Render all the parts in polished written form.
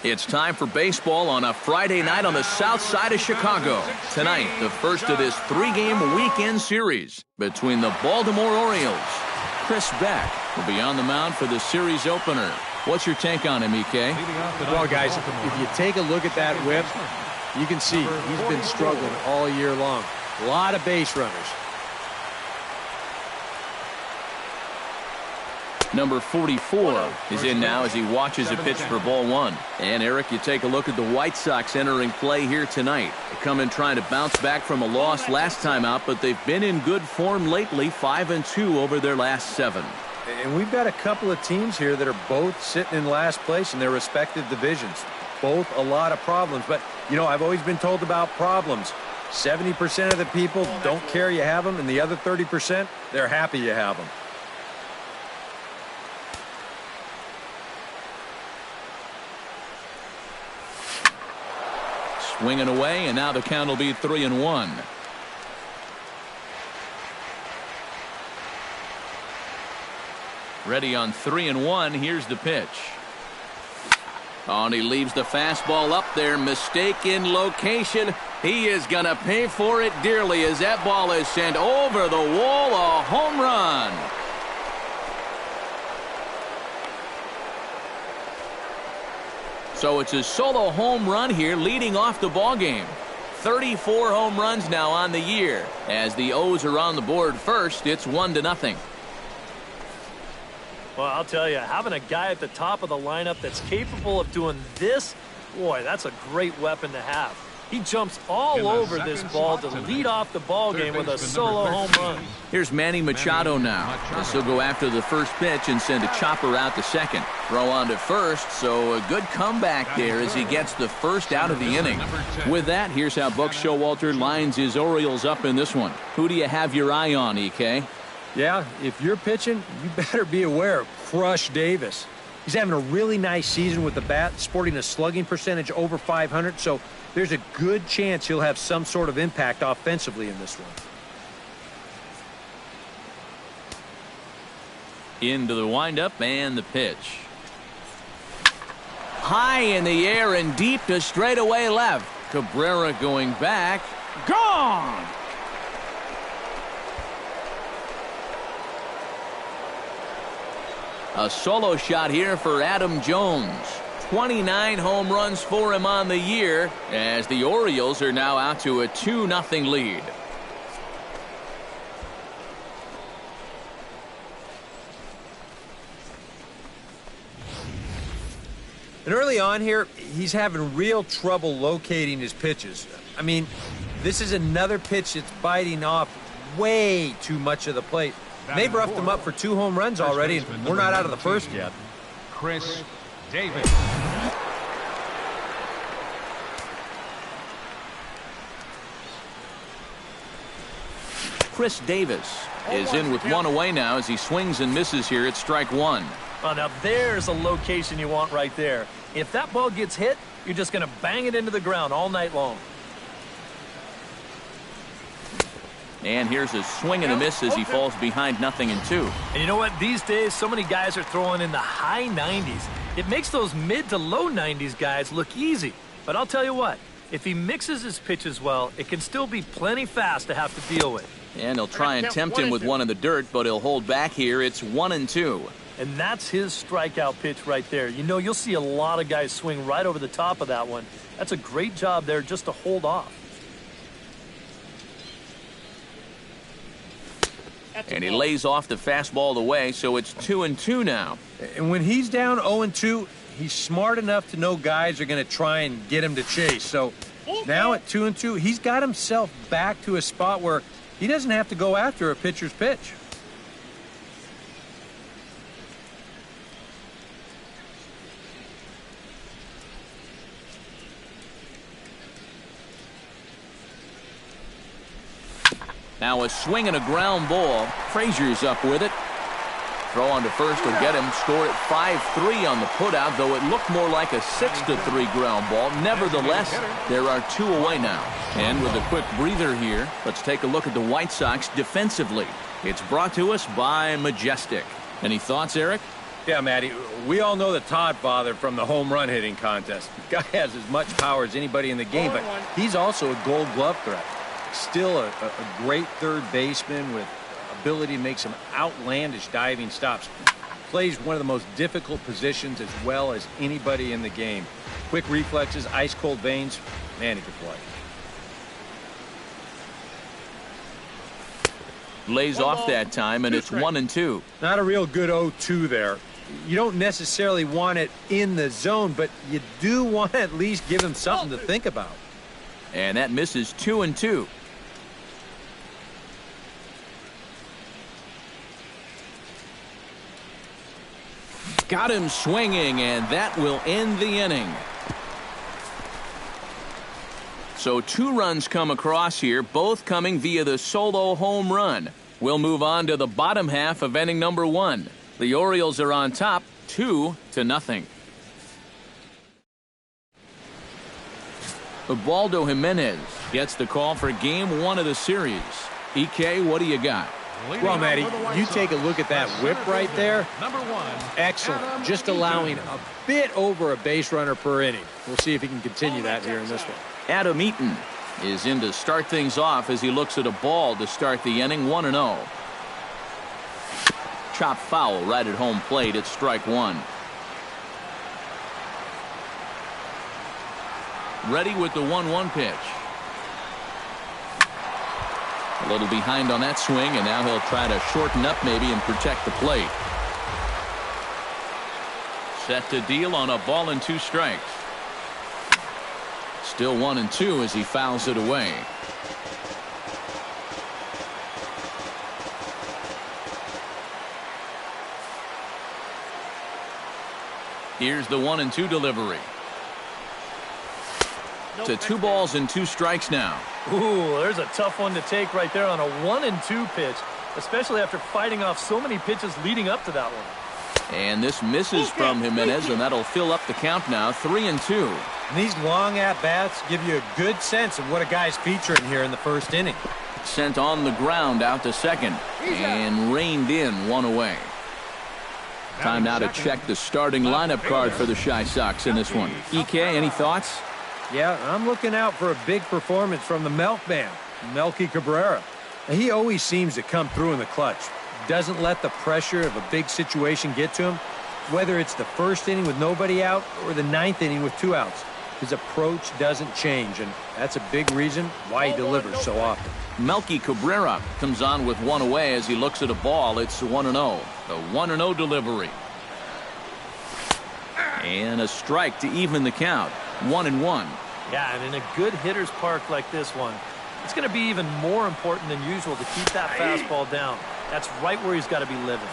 It's time for baseball on a Friday night on the south side of Chicago. Tonight, the first of this three-game weekend series between the Baltimore Orioles. Chris Beck will be on the mound for the series opener. What's your take on him, EK? Well, guys, if you take a look at that whip, you can see he's been struggling all year long. A lot of base runners. Number 44 is in now as he watches a pitch for ball one. And, Eric, you take a look at the White Sox entering play here tonight. They come in trying to bounce back from a loss last time out, but they've been in good form lately, 5-2 over their last 7. And we've got a couple of teams here that are both sitting in last place in their respective divisions. Both a lot of problems. But, you know, I've always been told about problems. 70% of the people don't care you have them, and the other 30%, they're happy you have them. Swinging away, and now the count will be 3-1. Ready on 3-1. Here's the pitch. Oh, and he leaves the fastball up there. Mistake in location. He is going to pay for it dearly as that ball is sent over the wall. A home run. So it's a solo home run here leading off the ball game. 34 home runs now on the year. As the O's are on the board first, it's 1-0. Well, I'll tell you, having a guy at the top of the lineup that's capable of doing this, boy, that's a great weapon to have. He jumps all over this ball to lead off the ball game with a solo home run. Here's Manny Machado now. He'll go after the first pitch and send a chopper out to second. Throw on to first, so a good comeback there as he gets the first out of the inning. With that, here's how Buck Showalter lines his Orioles up in this one. Who do you have your eye on, EK? Yeah, if you're pitching, you better be aware of Crush Davis. He's having a really nice season with the bat, sporting a slugging percentage over 500, so there's a good chance he'll have some sort of impact offensively in this one. Into the windup and the pitch. High in the air and deep to straightaway left. Cabrera going back. Gone! A solo shot here for Adam Jones. 29 home runs for him on the year as the Orioles are now out to a 2-0 lead. And early on here, he's having real trouble locating his pitches. I mean, this is another pitch that's biting off way too much of the plate. They've roughed him up for 2 home runs already, and we're not out of the first yet. Chris Davis. Chris Davis is in with one away now as he swings and misses here at strike one. Oh, now there's a location you want right there. If that ball gets hit, you're just going to bang it into the ground all night long. And here's a swing and a miss as he falls behind 0-2. And you know what? These days, so many guys are throwing in the high 90s. It makes those mid to low 90s guys look easy. But I'll tell you what, if he mixes his pitches well, it can still be plenty fast to have to deal with. And he'll try and tempt him with one in the dirt, but he'll hold back here. It's 1-2. And that's his strikeout pitch right there. You know, you'll see a lot of guys swing right over the top of that one. That's a great job there just to hold off. And he lays off the fastball away, so it's 2-2 now. And when he's down 0-2, he's smart enough to know guys are going to try and get him to chase. So now at 2-2, he's got himself back to a spot where he doesn't have to go after a pitcher's pitch. Now a swing and a ground ball. Frazier's up with it. Throw on to first will get him. Score at 5-3 on the putout, though it looked more like a 6-3 ground ball. Nevertheless, there are 2 away now. And with a quick breather here, let's take a look at the White Sox defensively. It's brought to us by Majestic. Any thoughts, Eric? Yeah, Matty, we all know the Todd father from the home run hitting contest. The guy has as much power as anybody in the game, but he's also a Gold Glove threat. Still a great third baseman with ability to make some outlandish diving stops. Plays one of the most difficult positions as well as anybody in the game. Quick reflexes, ice-cold veins. Man, he can play. Lays off that time, and it's 1-2. Not a real good 0-2 there. You don't necessarily want it in the zone, but you do want to at least give him something to think about. And that misses 2-2. Got him swinging, and that will end the inning. So 2 runs come across here, both coming via the solo home run. We'll move on to the bottom half of inning number 1. The Orioles are on top, 2-0. Ubaldo Jimenez gets the call for game 1 of the series. EK, what do you got? Well, Matty, you take a look at that whip right there. Excellent. Just allowing a bit over a base runner per inning. We'll see if he can continue that here in this one. Adam Eaton is in to start things off as he looks at a ball to start the inning. 1-0. Chop foul right at home plate. It's strike 1. Ready with the 1-1 pitch. A little behind on that swing, and now he'll try to shorten up maybe and protect the plate. Set to deal on a ball and 2 strikes. Still 1-2 as he fouls it away. Here's the 1-2 delivery. To 2 balls and 2 strikes now. Ooh, there's a tough one to take right there on a 1-2 pitch, especially after fighting off so many pitches leading up to that one. And this misses from Jimenez, and that'll fill up the count now. 3-2. And these long at-bats give you a good sense of what a guy's featuring here in the first inning. Sent on the ground out to second and reined in 1 away. Time now to check the starting lineup card for the Chi Sox in this one. EK, any thoughts? Yeah, I'm looking out for a big performance from the Milkman, Melky Cabrera. He always seems to come through in the clutch. Doesn't let the pressure of a big situation get to him. Whether it's the first inning with nobody out or the 9th inning with 2 outs, his approach doesn't change, and that's a big reason why he delivers so often. Melky Cabrera comes on with 1 away as he looks at a ball. It's 1-0. The 1-0 delivery. And a strike to even the count. 1-1. Yeah, and in a good hitter's park like this one, it's going to be even more important than usual to keep that fastball down. That's right where he's got to be living.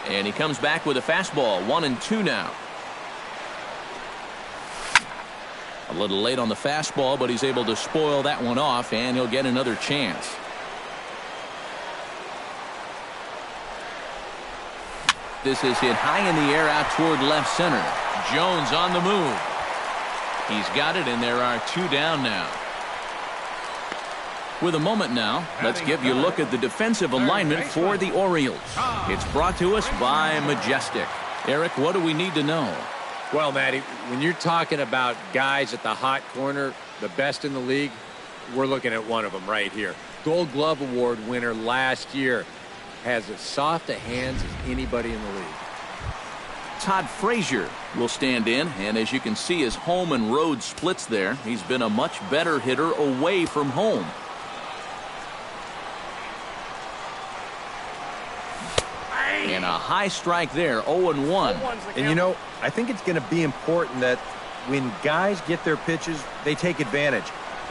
And he comes back with a fastball. 1-2 now. A little late on the fastball, but he's able to spoil that one off, and he'll get another chance. This is hit high in the air out toward left center. Jones on the move. He's got it, and there are 2 down now. With a moment now, let's give you a look at the defensive alignment for the Orioles. It's brought to us by Majestic. Eric, what do we need to know? Well, Matty, when you're talking about guys at the hot corner, the best in the league, we're looking at one of them right here. Gold Glove Award winner last year. Has as soft a hands as anybody in the league. Todd Frazier will stand in, and as you can see, his home and road splits there. He's been a much better hitter away from home. And a high strike there, 0-1. And you know, I think it's going to be important that when guys get their pitches, they take advantage.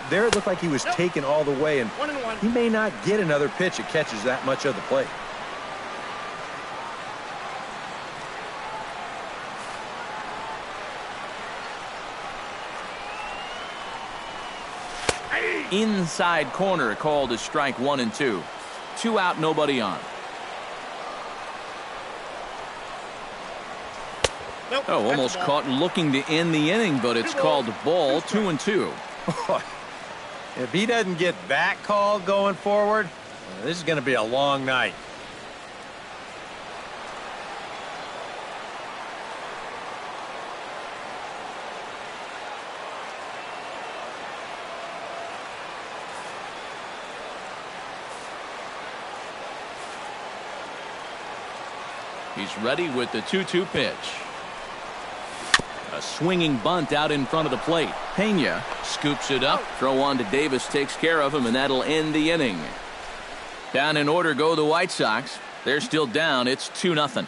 There it looked like he was taken all the way, and he may not get another pitch that catches that much of the plate. Inside corner called as strike 1 and 2. 2 out, nobody on. Oh, almost caught looking to end the inning, but it's called ball. 2-2. If he doesn't get that call going forward, this is going to be a long night. He's ready with the 2-2 pitch. A swinging bunt out in front of the plate. Pena scoops it up. Throw on to Davis takes care of him, and that'll end the inning. Down in order go the White Sox. They're still down. It's 2-0.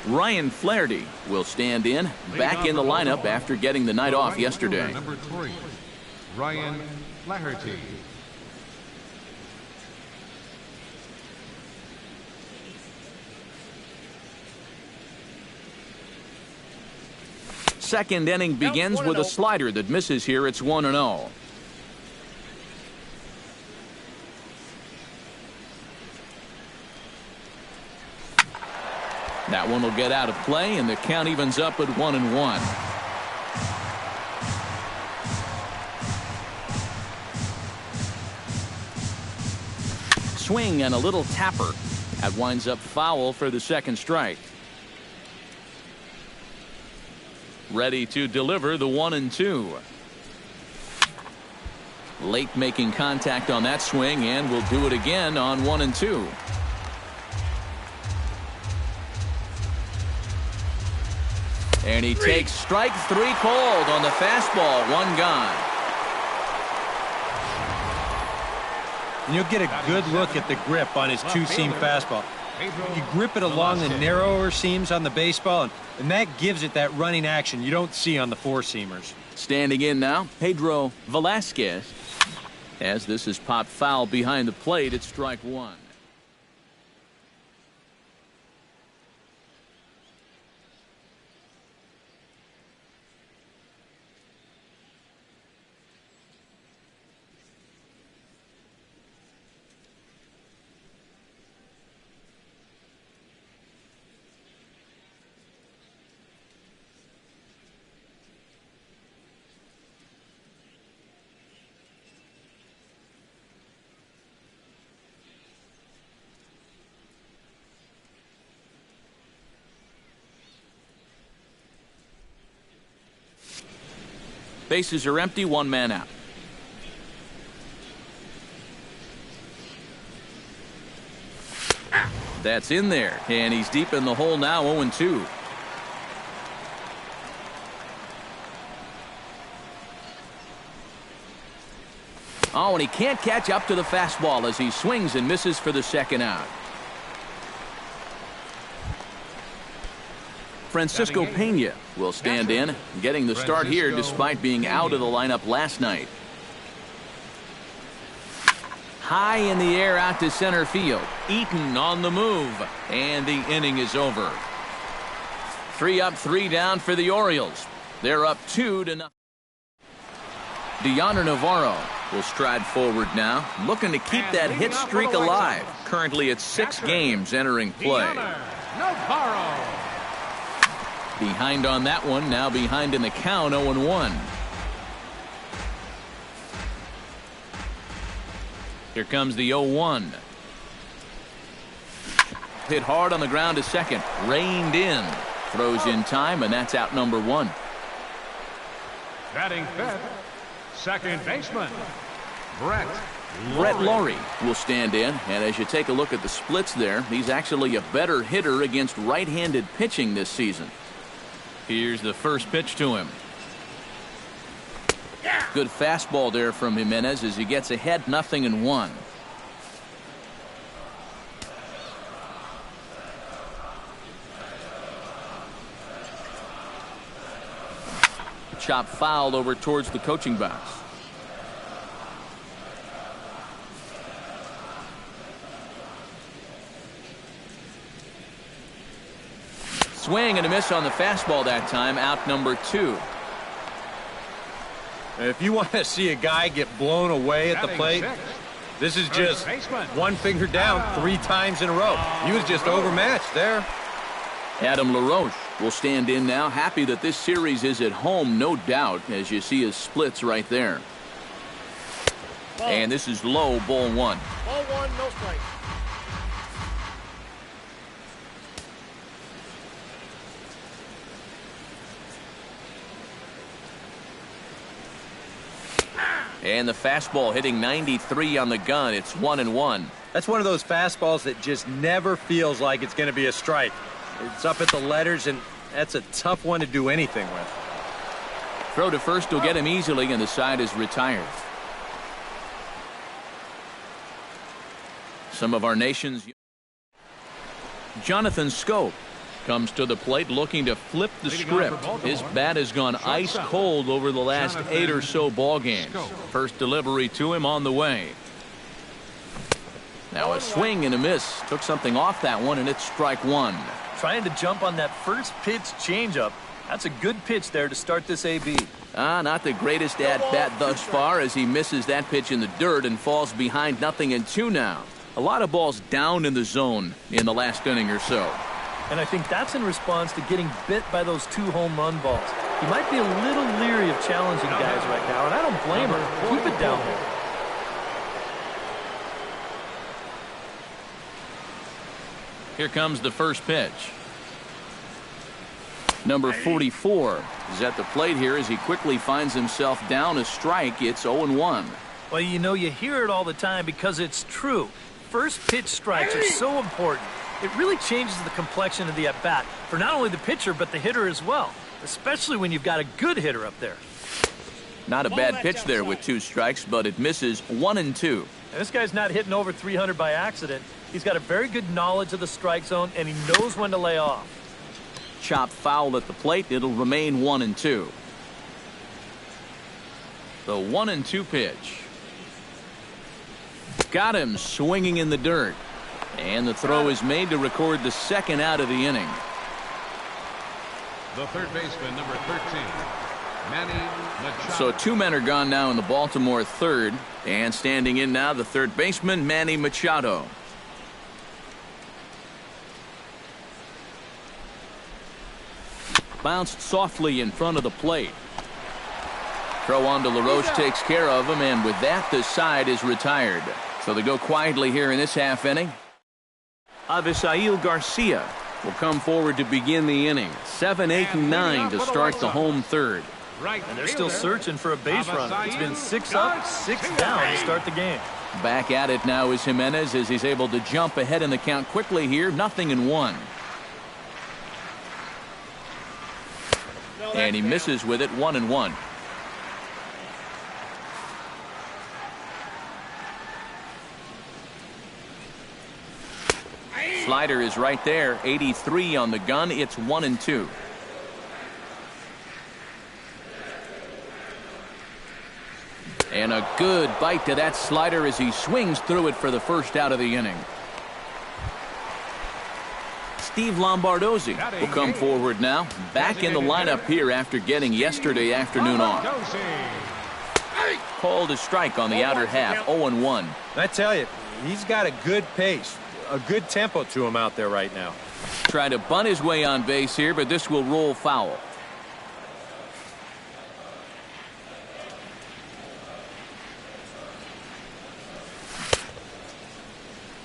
Ryan Flaherty will stand in, back in the lineup after getting the night off yesterday. Number 3, Ryan Flaherty. Second inning begins with a slider that misses here. It's 1-0. That one will get out of play, and the count evens up at 1-1. Swing and a little tapper. That winds up foul for the second strike. Ready to deliver the 1-2. Late making contact on that swing, and will do it again on 1-2. And he takes strike 3 called on the fastball. 1 gone. And you'll get a good look at the grip on his two-seam fastball. You grip it along the narrower seams on the baseball, and that gives it that running action you don't see on the four-seamers. Standing in now, Pedro Velasquez. As this is popped foul behind the plate, it's strike 1. Bases are empty, 1 man out. That's in there, and he's deep in the hole now, 0-2. Oh, and he can't catch up to the fastball as he swings and misses for the second out. Francisco Pena will stand in, getting the start here despite being out of the lineup last night. High in the air out to center field. Eaton on the move, and the inning is over. 3 up, 3 down for the Orioles. They're up 2-0. Deoner Navarro will stride forward now, looking to keep that hit streak alive. Currently at 6 games entering play. Navarro. Behind on that one, now behind in the count, 0-1. Here comes the 0-1. Hit hard on the ground to second. Reined in. Throws in time, and that's out number 1. Batting fifth, second baseman, Brett Lawrie will stand in, and as you take a look at the splits there, he's actually a better hitter against right-handed pitching this season. Here's the first pitch to him. Good fastball there from Jimenez as he gets ahead 0-1. Chop fouled over towards the coaching box. Swing and a miss on the fastball that time, out number 2. If you want to see a guy get blown away at the plate, this is just one finger down 3 times in a row. He was just overmatched there. Adam LaRoche will stand in now, happy that this series is at home, no doubt, as you see his splits right there. And this is low, ball 1. Ball 1, no strike. And the fastball hitting 93 on the gun. It's 1-1. That's one of those fastballs that just never feels like it's going to be a strike. It's up at the letters, and that's a tough one to do anything with. Throw to first will get him easily, and the side is retired. Some of our nation's Jonathan Scope comes to the plate looking to flip the script. His bat has gone ice cold over the last 8 or so ball games. First delivery to him on the way. Now a swing and a miss. Took something off that one, and it's strike one. Trying to jump on that first pitch changeup. That's a good pitch there to start this AB. Not the greatest at-bat thus far as he misses that pitch in the dirt and falls behind 0-2 now. A lot of balls down in the zone in the last inning or so. And I think that's in response to getting bit by those 2 home run balls. He might be a little leery of challenging guys right now, and I don't blame him. Keep it down there. Here comes the first pitch. Number 44 is at the plate here as he quickly finds himself down a strike. It's 0-1. Well, you know, you hear it all the time because it's true. First pitch strikes are so important. It really changes the complexion of the at-bat for not only the pitcher but the hitter as well, especially when you've got a good hitter up there. Not a bad pitch there with 2 strikes, but it misses 1-2. And this guy's not hitting over 300 by accident. He's got a very good knowledge of the strike zone, and he knows when to lay off. Chopped foul at the plate. It'll remain 1-2. The 1-2 pitch. Got him swinging in the dirt. And the throw is made to record the second out of the inning. The third baseman, number 13, Manny Machado. So 2 men are gone now in the Baltimore third. And standing in now, the third baseman, Manny Machado. Bounced softly in front of the plate. Throw on to LaRoche takes care of him, and with that, the side is retired. So they go quietly here in this half inning. Avisail Garcia will come forward to begin the inning. 7, 8, and 9 to start the home third. And they're still searching for a base run. It's been 6 up, 6 down to start the game. Back at it now is Jimenez as he's able to jump ahead in the count quickly here. 0-1. And he misses with it. 1-1. Slider is right there. 83 on the gun. It's 1-2. And a good bite to that slider as he swings through it for the first out of the inning. Steve Lombardozzi will come forward now. Back in the lineup here after getting yesterday afternoon off. Called a strike on the outer half. 0-1. I tell you, he's got a good pace, a good tempo to him out there right now. Trying to bunt his way on base here, but this will roll foul.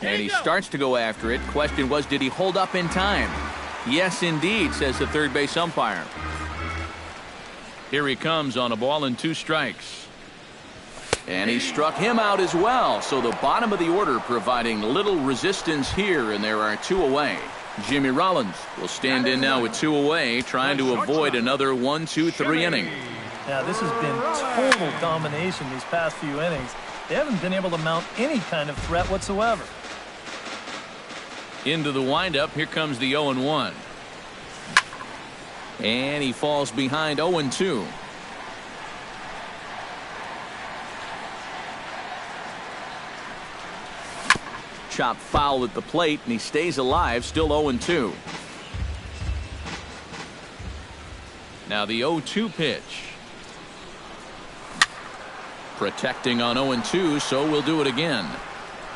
And he starts to go after it. Question was, did he hold up in time? Yes, indeed, says the third base umpire. Here he comes on a ball and 2 strikes. And he struck him out as well. So the bottom of the order providing little resistance here, and there are 2 away. Jimmy Rollins will stand in now with 2 away, trying to avoid another 1-2-3 inning. Yeah, this has been total domination these past few innings. They haven't been able to mount any kind of threat whatsoever. Into the windup. Here comes the 0-1. And he falls behind 0-2. Chop foul at the plate, and he stays alive, still 0-2. Now the 0-2 pitch. Protecting on 0-2, so we'll do it again.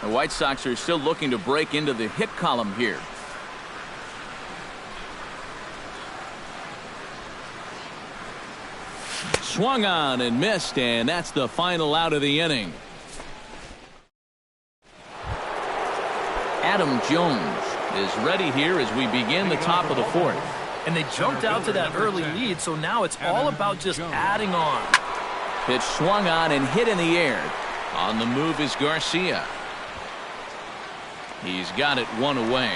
The White Sox are still looking to break into the hit column here. Swung on and missed, and that's the final out of the inning. Adam Jones is ready here as we begin the top of the fourth. And they jumped out to that early lead, so now it's all about just adding on. Pitch swung on and hit in the air. On the move is Garcia. He's got it one away.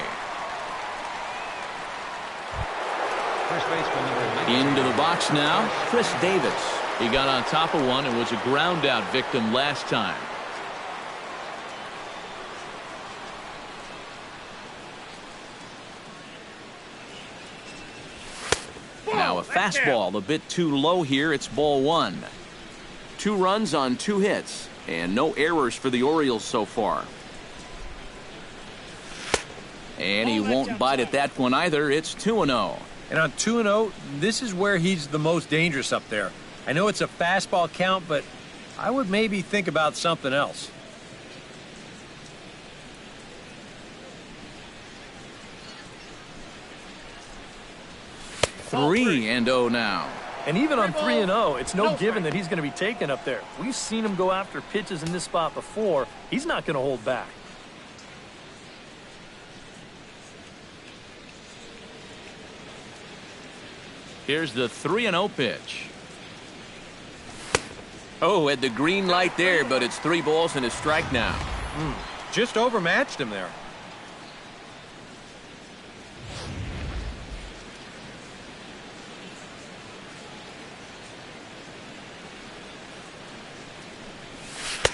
First baseman number Into the box now, Chris Davis. He got on top of one and was a ground out victim last time. Now a fastball a bit too low here. It's ball one. 2 runs on 2 hits and no errors for the Orioles so far. And he won't bite at that one either. It's 2-0. And on 2-0, this is where he's the most dangerous up there. I know it's a fastball count, but I would maybe think about something else. Three and 0 now. And even on 3-0, it's no given that he's going to be taken up there. We've seen him go after pitches in this spot before. He's not going to hold back. Here's the 3-0 pitch. Oh, had the green light there, but it's 3 balls and a strike now. Just overmatched him there.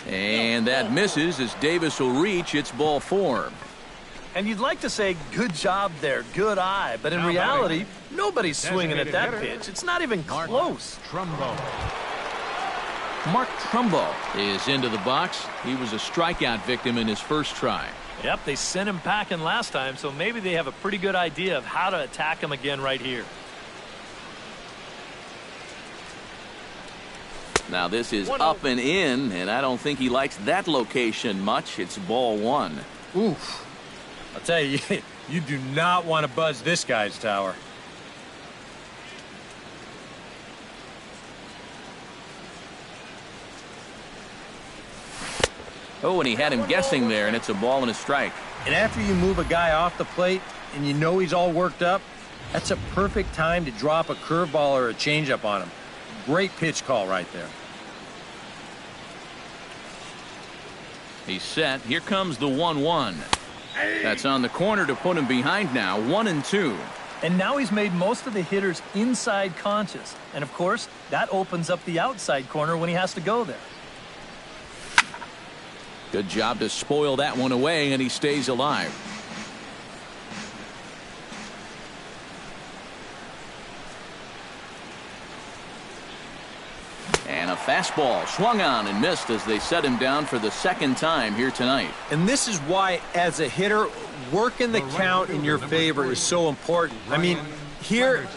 And that misses as Davis will reach. It's ball 4. And you'd like to say, good job there, good eye. But in reality, nobody's swinging at that pitch. It's not even close. Trumbo. Mark Trumbo is into the box. He was a strikeout victim in his first try. Yep, they sent him packing last time, so maybe they have a pretty good idea of how to attack him again right here. Now this is up and in, and I don't think he likes that location much. It's ball 1. Oof. I'll tell you, you do not want to buzz this guy's tower. Oh, and he had him guessing there, and it's a ball and a strike. And after you move a guy off the plate and you know he's all worked up, that's a perfect time to drop a curveball or a changeup on him. Great pitch call right there. He's set. Here comes the 1-1. That's on the corner to put him behind now. 1-2. And now he's made most of the hitters inside conscious. And of course, that opens up the outside corner when he has to go there. Good job to spoil that one away, and he stays alive. And a fastball swung on and missed as they set him down for the second time here tonight. And this is why, as a hitter, working the count in your favor is so important. I mean, here,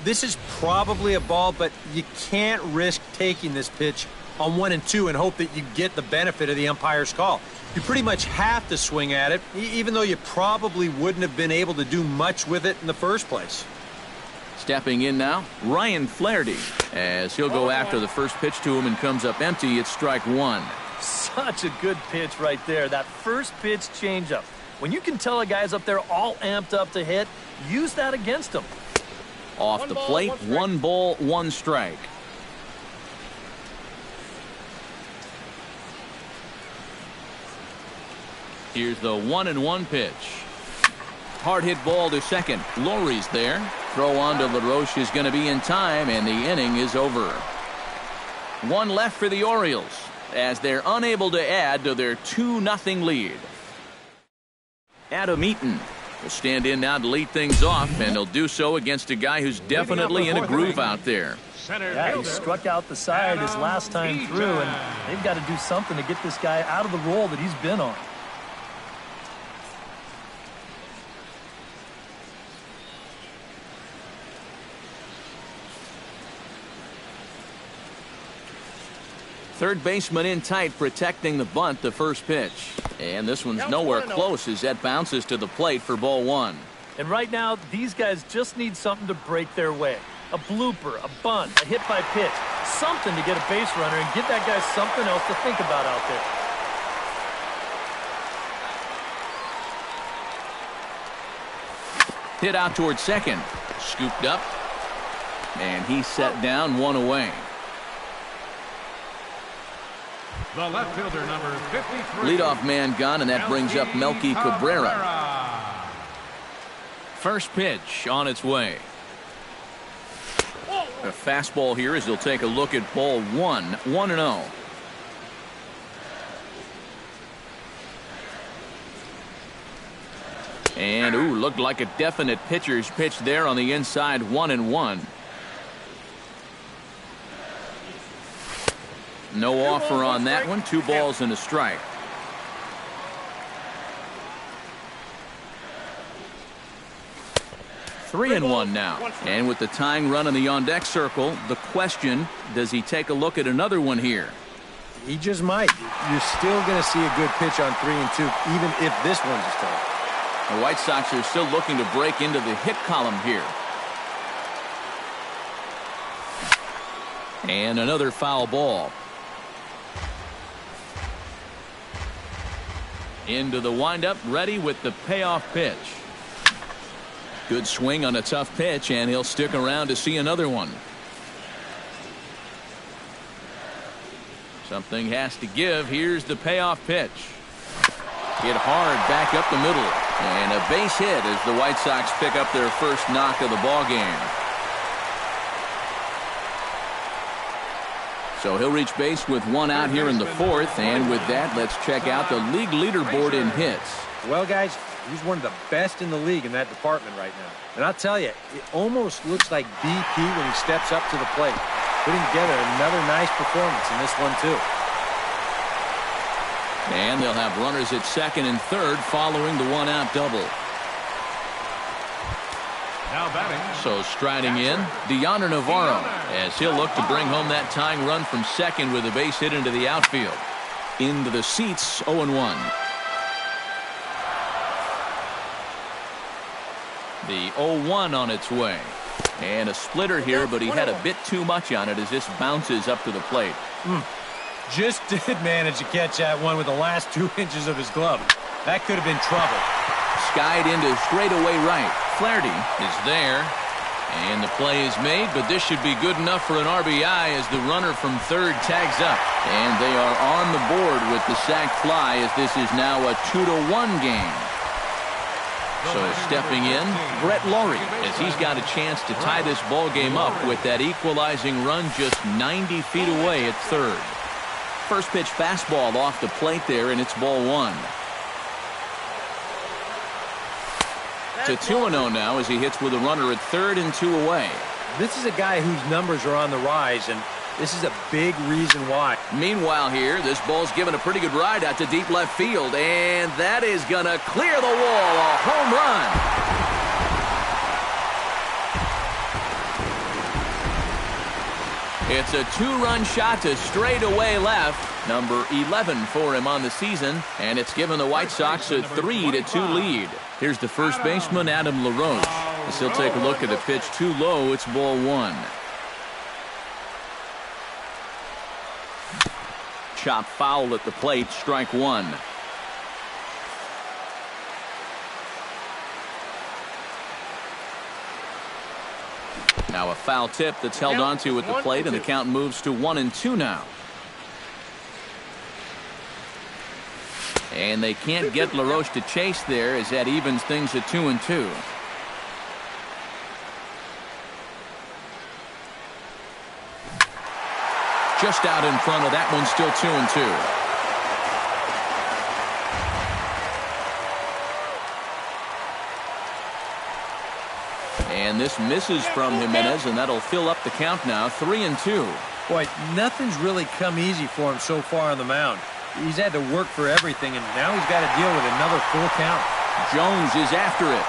this is probably a ball, but you can't risk taking this pitch on 1-2 and hope that you get the benefit of the umpire's call. You pretty much have to swing at it, even though you probably wouldn't have been able to do much with it in the first place. Stepping in now, Ryan Flaherty, as he'll go after the first pitch to him and comes up empty. It's strike 1. Such a good pitch right there. That first pitch changeup. When you can tell a guy's up there all amped up to hit, use that against him. Off the plate, 1 ball, 1 strike. Here's the 1-1 pitch. Hard hit ball to second. Lowry's there. Throw on to LaRoche is going to be in time, and the inning is over. 1 left for the Orioles as they're unable to add to their 2-0 lead. Adam Eaton will stand in now to lead things off, and he'll do so against a guy who's definitely in a groove out there. Yeah, he struck out the side his last time through, and they've got to do something to get this guy out of the role that he's been on. Third baseman in tight, protecting the bunt, the first pitch. And this one's nowhere close as that bounces to the plate for ball 1. And right now, these guys just need something to break their way. A blooper, a bunt, a hit by pitch. Something to get a base runner and give that guy something else to think about out there. Hit out towards second. Scooped up. And he's set down, 1 away. The left fielder, number 53. Leadoff man gone, and that brings up Melky Cabrera. First pitch on its way. A fastball here as he'll take a look at ball one. 1-0. And ooh, looked like a definite pitcher's pitch there on the inside. 1-1. No offer on that one. 2 balls and a strike. Three and one now. And with the tying run in the on-deck circle, the question, does he take a look at another one here? He just might. You're still going to see a good pitch on 3 and 2, even if this one's a strike. The White Sox are still looking to break into the hit column here. And another foul ball. Into the windup, ready with the payoff pitch. Good swing on a tough pitch, and he'll stick around to see another one. Something has to give. Here's the payoff pitch. Hit hard back up the middle. And a base hit as the White Sox pick up their first knock of the ball game. So he'll reach base with 1 out here in the 4th. And with that, let's check out the league leaderboard in hits. Well, guys, he's one of the best in the league in that department right now. And I'll tell you, it almost looks like BP when he steps up to the plate. Putting together another nice performance in this one, too. And they'll have runners at 2nd and 3rd following the 1-out double. Now batting. So striding in, Deoner Navarro, as he'll look to bring home that tying run from 2nd with a base hit into the outfield. Into the seats, 0-1. The 0-1 on its way. And a splitter here, but he had a bit too much on it as this bounces up to the plate. Just did manage to catch that one with the last 2 inches of his glove. That could have been trouble. Skied into straightaway right. Flaherty is there. And the play is made, but this should be good enough for an RBI as the runner from 3rd tags up. And they are on the board with the sac fly as this is now a 2-1 game. So stepping in, Brett Laurie, as he's got a chance to tie this ball game up with that equalizing run just 90 feet away at 3rd. First pitch fastball off the plate there, and it's ball 1. To 2-0 now as he hits with a runner at 3rd and 2 away. This is a guy whose numbers are on the rise, and this is a big reason why. Meanwhile here, this ball's given a pretty good ride out to deep left field, and that is going to clear the wall. A home run. It's a 2-run shot to straightaway left. Number 11 for him on the season, and it's given the White Sox a 3-2 lead. Here's the first baseman, Adam LaRoche. As he'll take a look at a pitch too low. It's ball 1. Chop foul at the plate, strike 1. Now a foul tip that's held onto at the plate, and the count moves to 1-2 now. And they can't get LaRoche to chase there as that evens things at 2-2. Just out in front of that one, still 2-2. And this misses from Jimenez, and that'll fill up the count now, 3-2. Boy, nothing's really come easy for him so far on the mound. He's had to work for everything, and now he's got to deal with another full count. Jones is after it.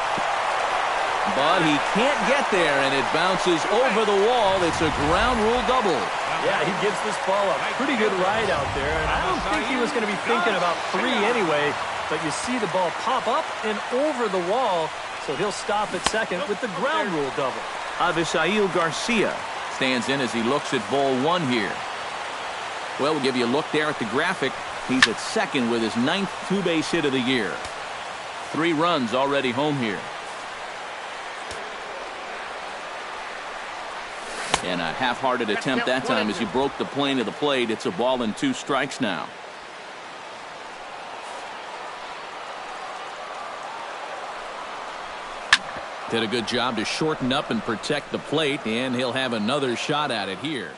But he can't get there, and it bounces over the wall. It's a ground rule double. Yeah, he gives this ball a pretty good ride out there, and I don't think he was going to be thinking about 3 anyway, but you see the ball pop up and over the wall, so he'll stop at 2nd with the ground rule double. Avisail Garcia stands in as he looks at ball 1 here. Well, we'll give you a look there at the graphic. He's at 2nd with his 9th 2-base hit of the year. 3 runs already home here. And a half-hearted attempt that time as he broke the plane of the plate. It's a ball and 2 strikes now. Did a good job to shorten up and protect the plate, and he'll have another shot at it here.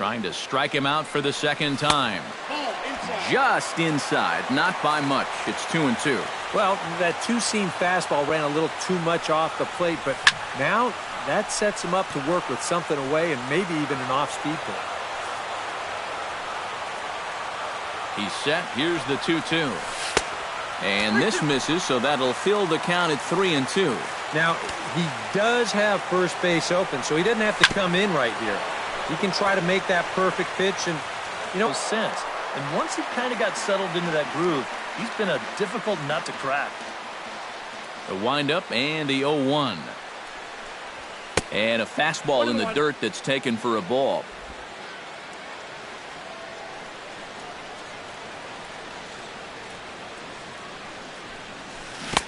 Trying to strike him out for the second time. Just inside, not by much. It's 2-2. Well, that two-seam fastball ran a little too much off the plate, but now that sets him up to work with something away and maybe even an off-speed pitch. He's set. Here's the 2-2. And this misses, so that'll fill the count at 3-2. Now, he does have first base open, so he doesn't have to come in right here. He can try to make that perfect pitch and, sense. And once he kind of got settled into that groove, he's been a difficult nut to crack. The windup and the 0-1. And a fastball in the dirt that's taken for a ball.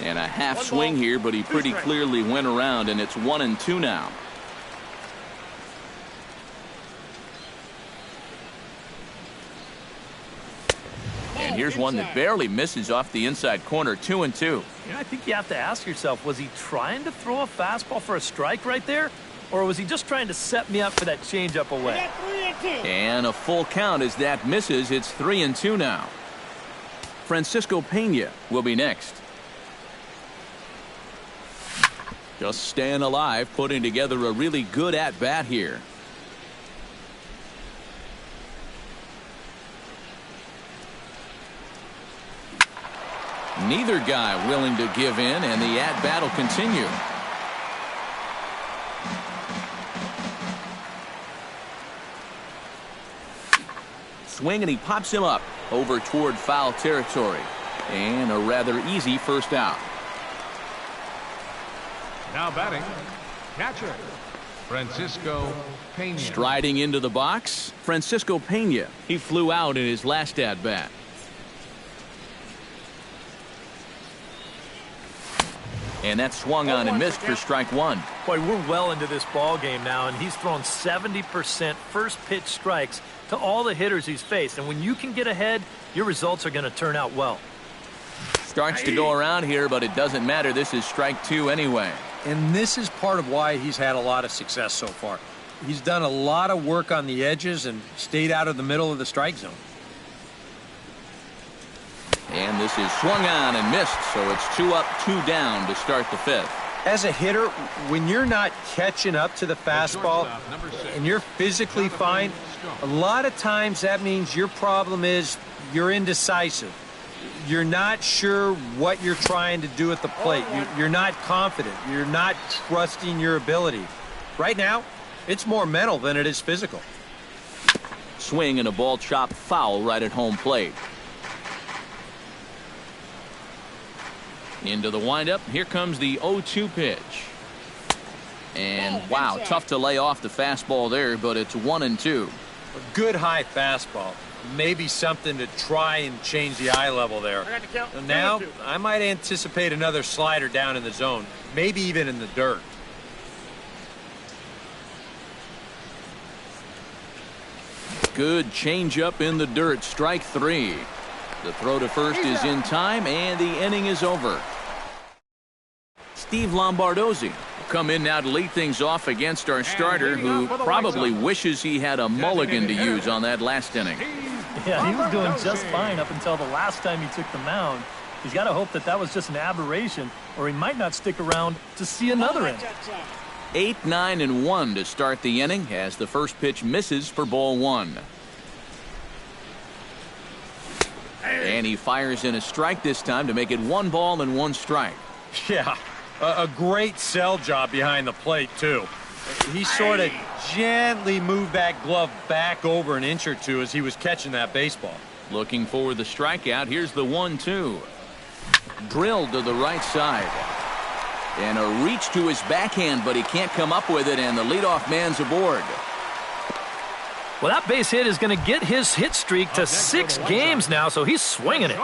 And a half swing here, but he pretty clearly went around, and it's 1-2 now. And here's one that barely misses off the inside corner, 2-2. I think you have to ask yourself, was he trying to throw a fastball for a strike right there? Or was he just trying to set me up for that changeup away? And a full count as that misses. It's 3-2 now. Francisco Pena will be next. Just staying alive, putting together a really good at-bat here. Neither guy willing to give in, and the at-bat will continue. Swing, and he pops him up over toward foul territory. And a rather easy first out. Now batting, catcher, Francisco Pena. Striding into the box, Francisco Pena. He flew out in his last at-bat. And that swung on and missed for strike one. Boy, we're well into this ball game now, and he's thrown 70% first pitch strikes to all the hitters he's faced. And when you can get ahead, your results are going to turn out well. Starts to go around here, but it doesn't matter. This is strike two anyway. And this is part of why he's had a lot of success so far. He's done a lot of work on the edges and stayed out of the middle of the strike zone. And this is swung on and missed, so it's 2 up, 2 down to start the fifth. As a hitter, when you're not catching up to the fastball and you're physically fine, a lot of times that means your problem is you're indecisive. You're not sure what you're trying to do at the plate. You're not confident. You're not trusting your ability. Right now, it's more mental than it is physical. Swing and a ball chopped foul right at home plate. Into the windup. Here comes the 0-2 pitch. And wow, tough to lay off the fastball there, but it's 1-2. A good high fastball. Maybe something to try and change the eye level there. And now, I might anticipate another slider down in the zone, maybe even in the dirt. Good changeup in the dirt, strike three. The throw to first is in time, and the inning is over. Steve Lombardozzi will come in now to lead things off against our starter, who probably wishes he had a mulligan to use on that last inning. Yeah, he was doing just fine up until the last time he took the mound. He's got to hope that that was just an aberration, or he might not stick around to see another inning. 8, 9, and 1 to start the inning as the first pitch misses for ball one. And he fires in a strike this time to make it 1 ball and 1 strike. Yeah, a great sell job behind the plate, too. He sort of gently moved that glove back over an inch or two as he was catching that baseball. Looking for the strikeout. Here's the 1-2. Drilled to the right side. And a reach to his backhand, but he can't come up with it, and the leadoff man's aboard. Well, that base hit is going to get his hit streak to 6 games now, so he's swinging it.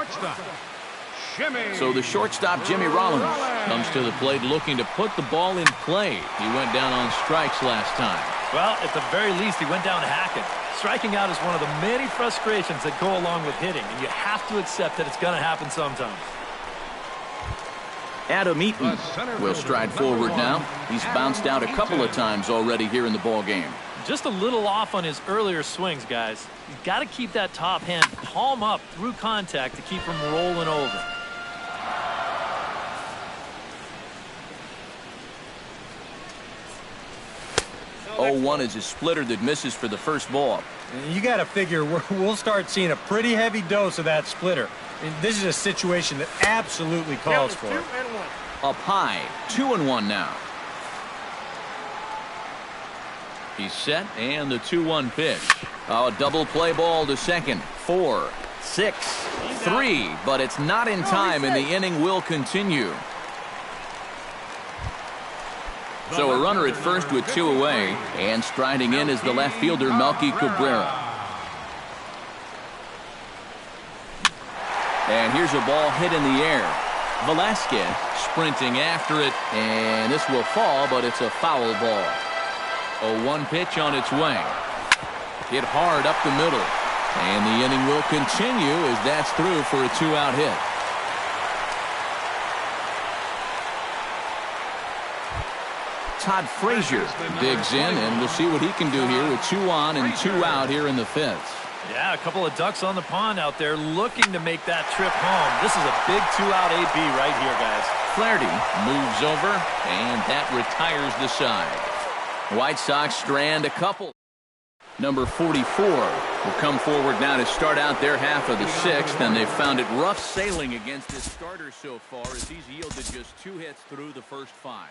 So the shortstop, Jimmy Rollins, comes to the plate looking to put the ball in play. He went down on strikes last time. Well, at the very least, he went down hacking. Striking out is one of the many frustrations that go along with hitting, and you have to accept that it's going to happen sometimes. Adam Eaton will stride forward now. He's bounced out a couple of times already here in the ball game. Just a little off on his earlier swings, guys. You've got to keep that top hand palm up through contact to keep him rolling over. Oh, 1 is a splitter that misses for the first ball. You got to figure we'll start seeing a pretty heavy dose of that splitter. This is a situation that absolutely calls for it. Up high, 2-1 now. He's set, and the 2-1 pitch. A double play ball to second. 4, 6, 3, but it's not in time, and the inning will continue. So a runner at first with 2 away, and striding in is the left fielder, Melky Cabrera. And here's a ball hit in the air. Velasquez sprinting after it, and this will fall, but it's a foul ball. A 1 pitch on its way. Hit hard up the middle, and the inning will continue as that's through for a 2-out hit. Todd Frazier digs in, and we'll see what he can do here with 2 on and 2 out here in the 5th. Yeah, a couple of ducks on the pond out there looking to make that trip home. This is a big 2-out AB right here, guys. Flaherty moves over, and that retires the side. White Sox strand a couple. Number 44 will come forward now to start out their half of the 6th, and they've found it rough sailing against this starter so far as he's yielded just 2 hits through the first 5.